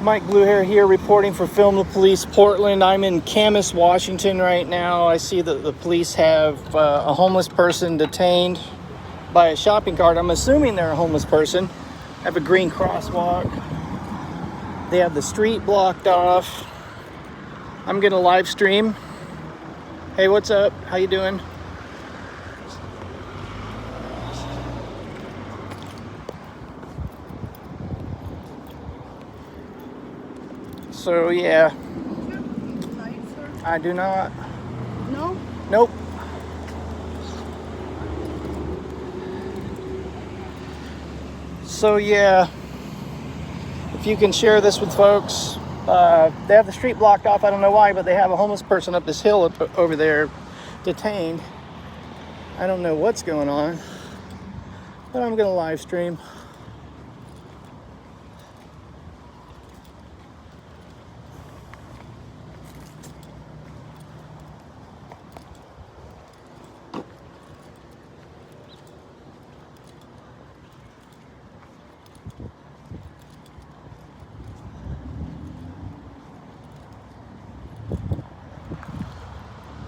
Mike Bluehair here, reporting for Film the Police Portland. I'm in Camas, Washington right now. I see that the police have a homeless person detained by a shopping cart. I'm assuming they're a homeless person. I have a green crosswalk. They have the street blocked off. I'm gonna live stream. Hey, what's up? How you doing? So yeah, I do not. No? Nope. So yeah, if you can share this with folks, they have the street blocked off. I don't know why, but they have a homeless person up this hill over there detained. I don't know what's going on, but I'm gonna live stream.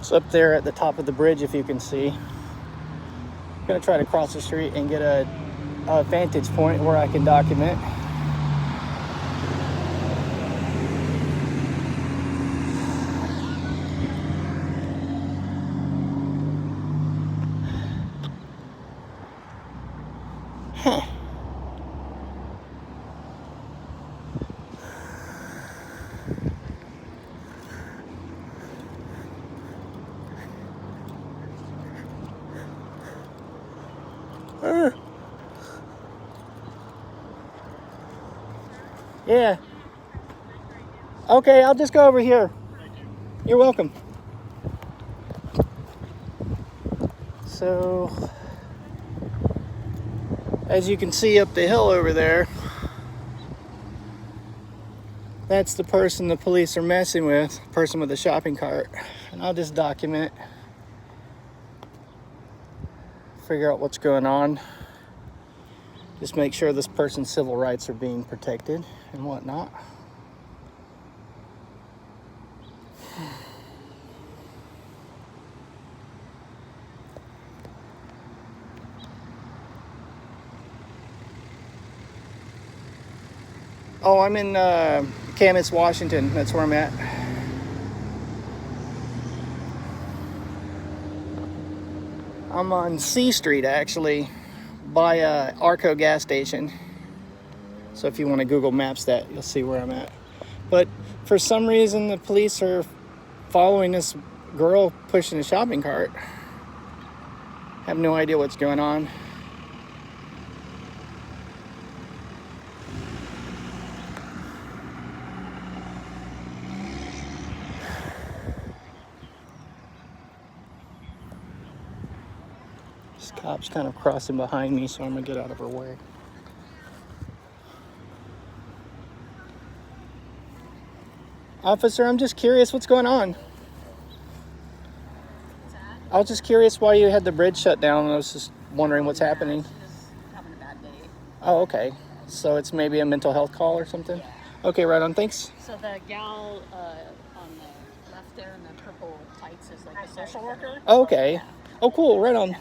It's up there at the top of the bridge, if you can see. I'm gonna try to cross the street and get a vantage point where I can document. Huh. Yeah. Okay, I'll just go over here. You're welcome. So, as you can see up the hill over there, that's the person the police are messing with, person with the shopping cart. And I'll just document, figure out what's going on. Just make sure this person's civil rights are being protected and whatnot. Oh, I'm in Camas, Washington. That's where I'm at. I'm on C Street, actually, by Arco gas station. So if you want to Google Maps that, you'll see where I'm at. But for some reason, the police are following this girl pushing a shopping cart. I have no idea what's going on. This cop's kind of crossing behind me, so I'm gonna get out of her way. Officer, I'm just curious what's going on. I was just curious why you had the bridge shut down. I was just wondering what's happening. She's just having a bad day. Oh, okay. So it's maybe a mental health call or something? Yeah. Okay, right on. Thanks. So the gal on the left there in the purple tights is like a social worker. Okay. Yeah. Oh, cool. Right on.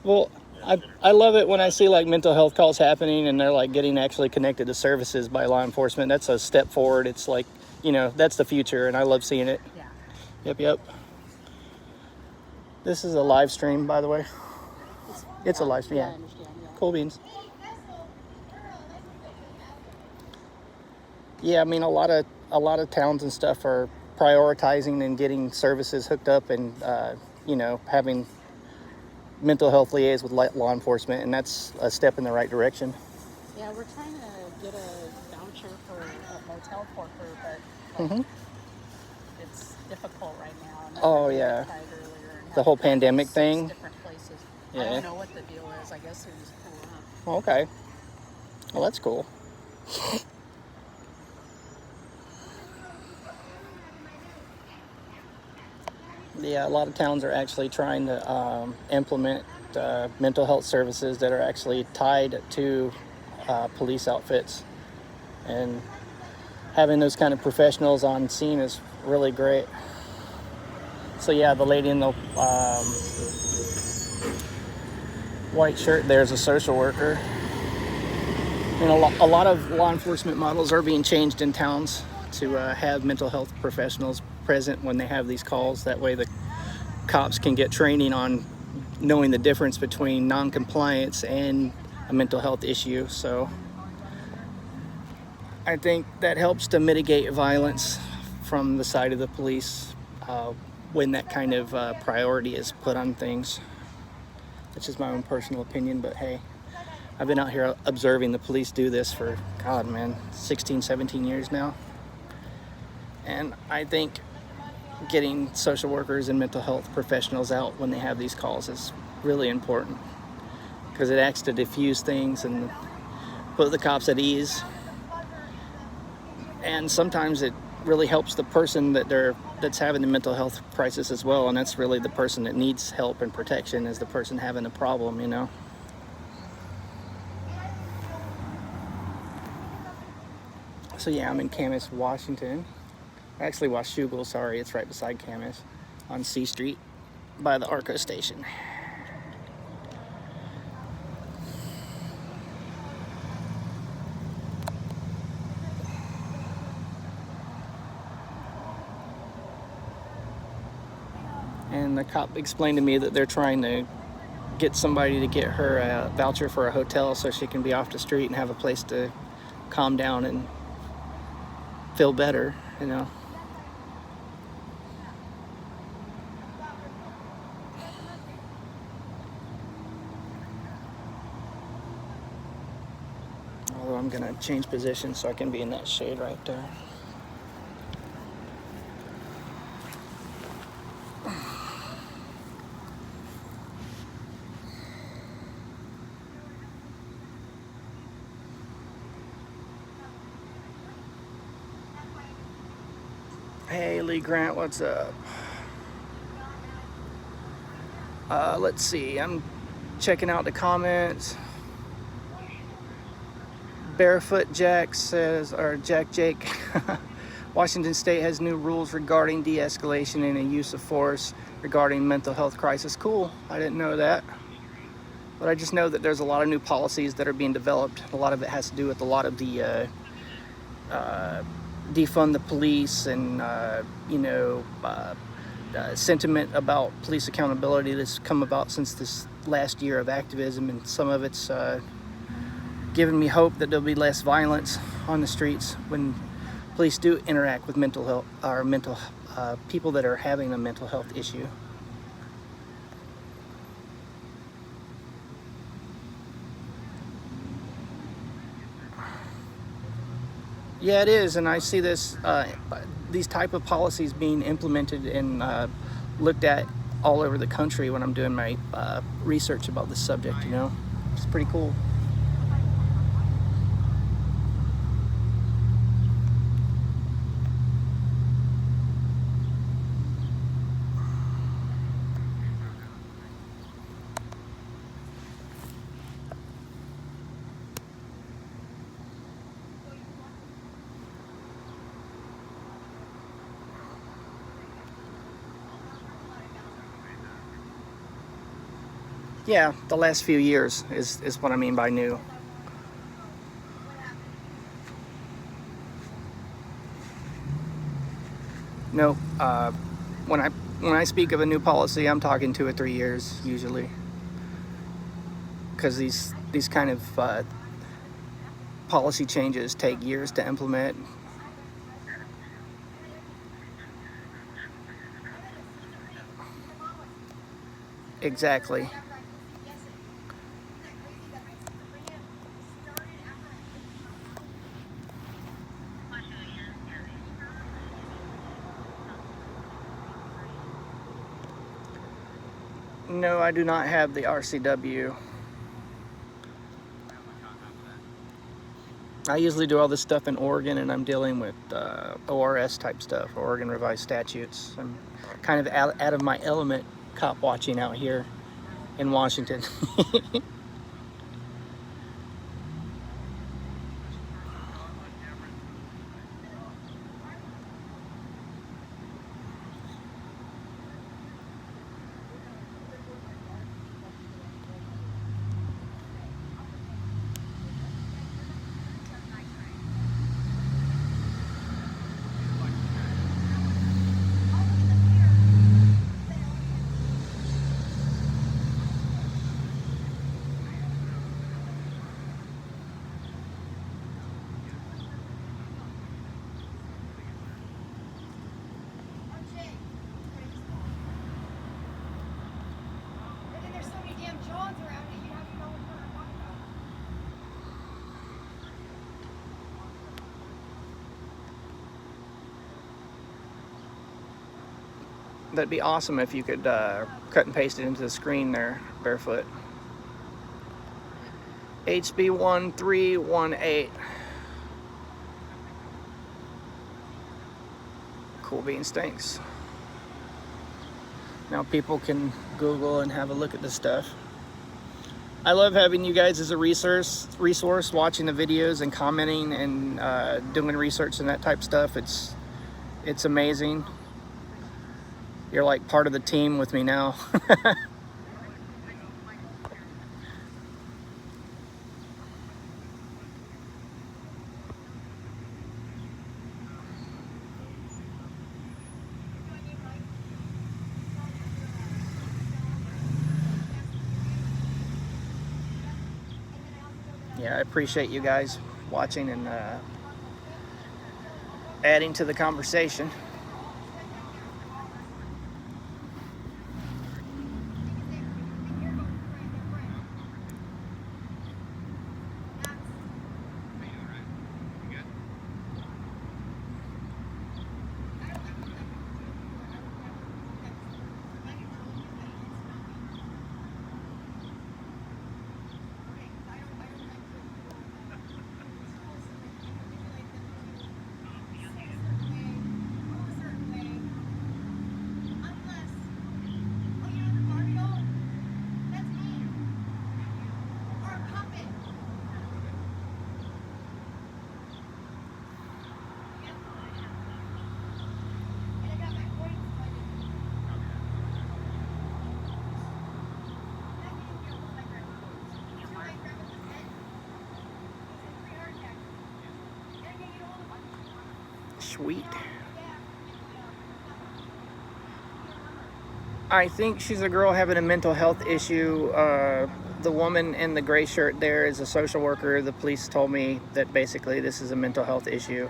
Well, I love it when I see like mental health calls happening and they're like getting actually connected to services by law enforcement. That's a step forward. It's like, you know, that's the future, and I love seeing it. Yeah. Yep. This is a live stream, by the way. It's a live stream. Yeah, I Yeah. understand. Yeah. Cool beans. Yeah, I mean a lot of towns and stuff are prioritizing and getting services hooked up and having mental health liaise with law enforcement, and that's a step in the right direction. Yeah, we're trying to get a voucher for a motel for her, but it's difficult right now. And Oh, we yeah. tried earlier and The whole had pandemic 6 thing? different places. I Yeah. don't know what the deal is. I guess they're just pulling up. Okay. Well, that's cool. Yeah, a lot of towns are actually trying to implement mental health services that are actually tied to police outfits. And having those kind of professionals on scene is really great. So yeah, the lady in the white shirt there is a social worker. And a lot of law enforcement models are being changed in towns to have mental health professionals present when they have these calls. That way the cops can get training on knowing the difference between non-compliance and a mental health issue. So I think that helps to mitigate violence from the side of the police when that kind of priority is put on things. That's just my own personal opinion, but hey, I've been out here observing the police do this for, God, man, 16, 17 years now. And I think getting social workers and mental health professionals out when they have these calls is really important, because it acts to diffuse things and put the cops at ease. And sometimes it really helps the person that's having the mental health crisis as well, and that's really the person that needs help and protection, is the person having a problem, you know. So yeah, I'm in Camas, Washington. Actually, Washougal, sorry, it's right beside Camas, on C Street by the Arco station. And the cop explained to me that they're trying to get somebody to get her a voucher for a hotel so she can be off the street and have a place to calm down and feel better, you know. Although I'm gonna change position so I can be in that shade right there. Hey, Lee Grant, what's up? Let's see, I'm checking out the comments. Barefoot Jack says, or Jack Jake, Washington State has new rules regarding de-escalation and the use of force regarding mental health crisis. Cool, I didn't know that. But I just know that there's a lot of new policies that are being developed. A lot of it has to do with a lot of the defund the police and, sentiment about police accountability that's come about since this last year of activism, and some of it's given me hope that there'll be less violence on the streets when police do interact with mental health or people that are having a mental health issue. Yeah, it is, and I see these type of policies being implemented and looked at all over the country when I'm doing my research about this subject. You know, it's pretty cool. Yeah, the last few years is what I mean by new. No, when I speak of a new policy, I'm talking 2 or 3 years usually, because these kind of policy changes take years to implement. Exactly. No, I do not have the RCW. I usually do all this stuff in Oregon, and I'm dealing with ORS type stuff, Oregon Revised Statutes. I'm kind of out of my element cop watching out here in Washington. That'd be awesome if you could cut and paste it into the screen there, Barefoot. HB1318. Cool beans, thanks. Now people can Google and have a look at this stuff. I love having you guys as a resource, watching the videos and commenting and doing research and that type of stuff. It's amazing. You're like part of the team with me now. Yeah, I appreciate you guys watching and adding to the conversation. Sweet. I think she's a girl having a mental health issue. The woman in the gray shirt there is a social worker. The police told me that basically this is a mental health issue.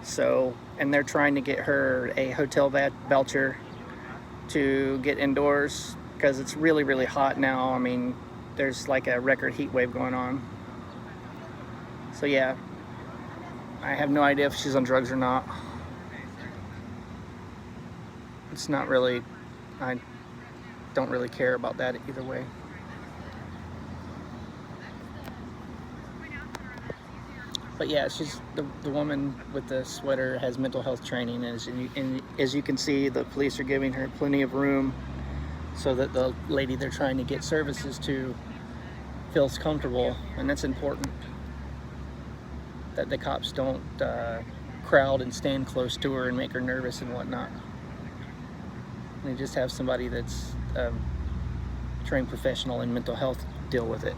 So, and they're trying to get her a hotel voucher to get indoors because it's really, really hot now. I mean, there's like a record heat wave going on. So yeah, I have no idea if she's on drugs or not. It's not really, I don't really care about that either way. But yeah, she's the woman with the sweater has mental health training, and as you can see, the police are giving her plenty of room so that the lady they're trying to get services to feels comfortable, and that's important. That the cops don't crowd and stand close to her and make her nervous and whatnot. They just have somebody that's trained professional in mental health deal with it.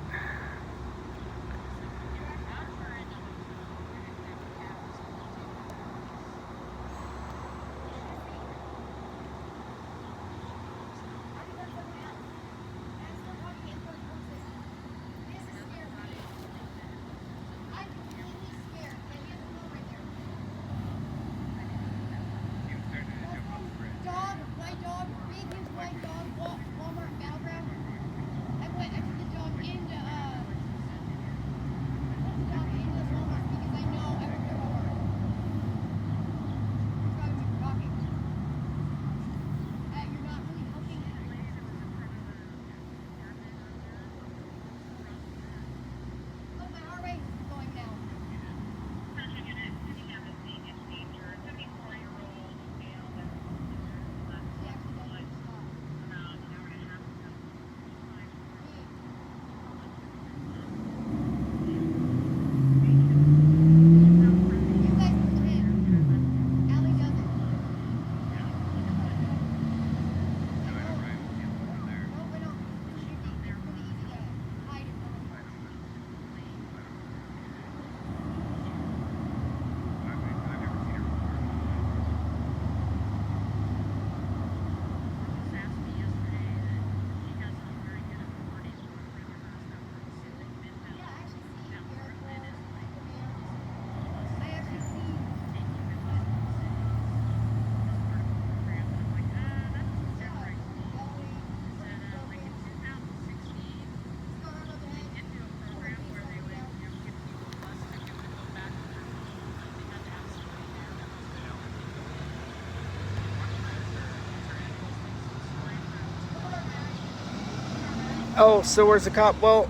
Oh, so where's the cop? Well,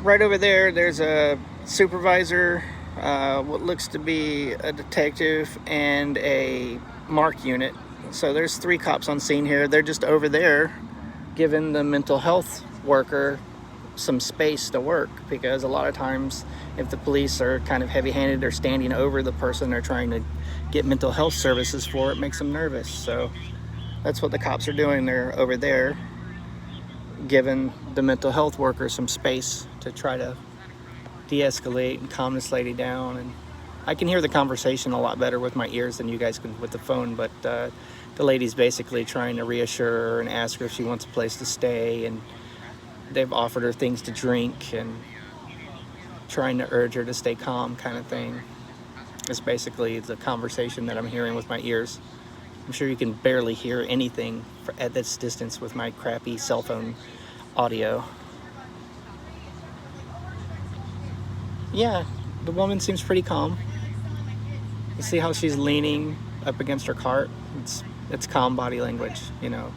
right over there, there's a supervisor, what looks to be a detective, and a mark unit. So there's 3 cops on scene here. They're just over there giving the mental health worker some space to work, because a lot of times if the police are kind of heavy-handed, they're standing over the person they're trying to get mental health services for, it makes them nervous. So that's what the cops are doing. They're over there giving the mental health worker some space to try to de-escalate and calm this lady down. And I can hear the conversation a lot better with my ears than you guys can with the phone, but the lady's basically trying to reassure her and ask her if she wants a place to stay, and they've offered her things to drink and trying to urge her to stay calm, kind of thing. It's basically the conversation that I'm hearing with my ears. I'm sure you can barely hear anything at this distance with my crappy cell phone audio. Yeah, the woman seems pretty calm. You see how she's leaning up against her cart? It's calm body language, you know.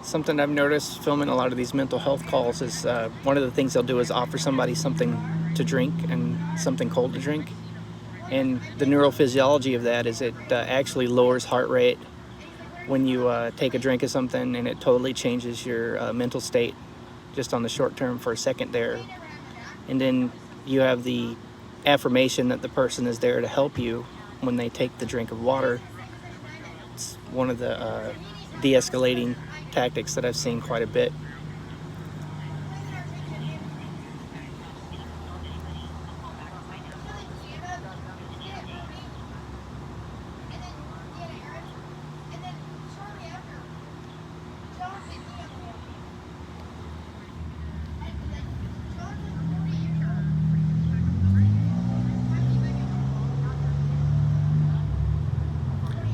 Something I've noticed filming a lot of these mental health calls is one of the things they'll do is offer somebody something to drink and something cold to drink. And the neurophysiology of that is it actually lowers heart rate when you take a drink of something, and it totally changes your mental state just on the short term for a second there. And then you have the affirmation that the person is there to help you when they take the drink of water. It's one of the de-escalating tactics that I've seen quite a bit.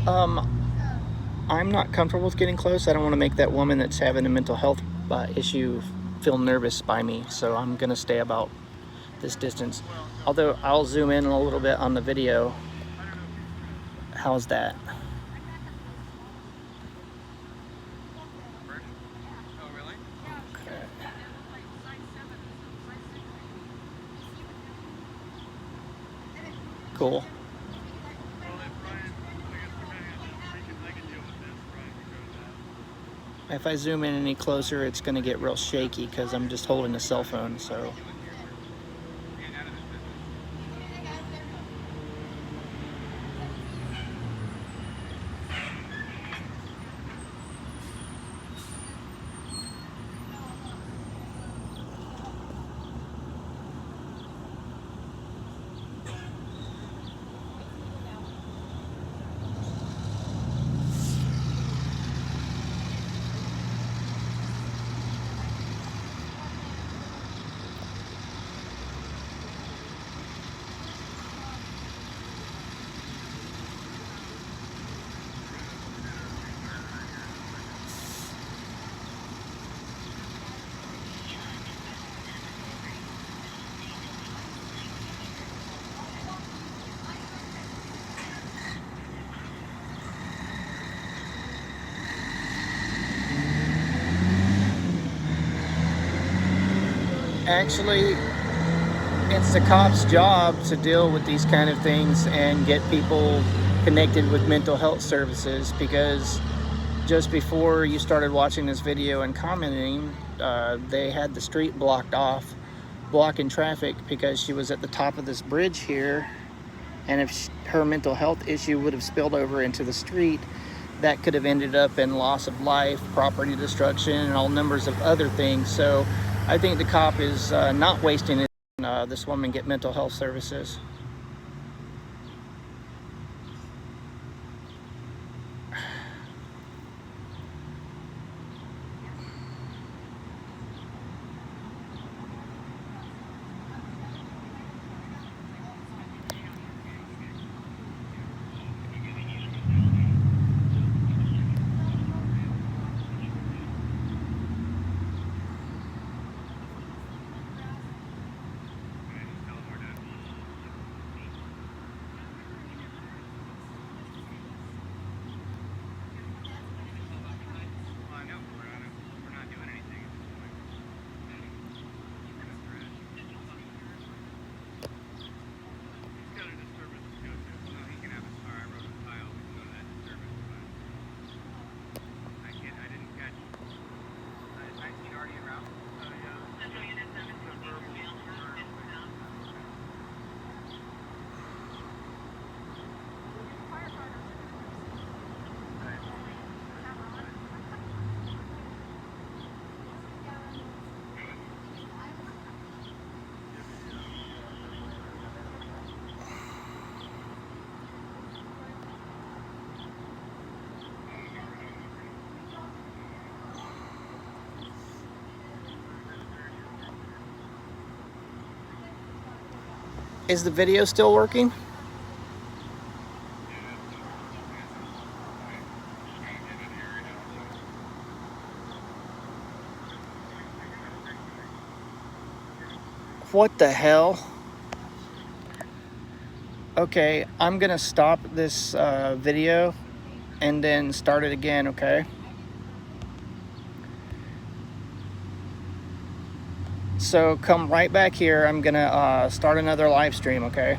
Um, I'm not comfortable with getting close. I don't want to make that woman that's having a mental health issue feel nervous by me, so I'm going to stay about this distance. Although I'll zoom in a little bit on the video. How's that? Okay. Cool. If I zoom in any closer, it's going to get real shaky because I'm just holding a cell phone, so. Actually, it's the cop's job to deal with these kind of things and get people connected with mental health services, because just before you started watching this video and commenting, they had the street blocked off, blocking traffic because she was at the top of this bridge here, and if her mental health issue would have spilled over into the street, that could have ended up in loss of life, property destruction, and all numbers of other things. So I think the cop is not wasting it on this woman get mental health services. Is the video still working? What the hell? Okay, I'm gonna stop this video and then start it again, okay? So come right back here. I'm gonna start another live stream, okay?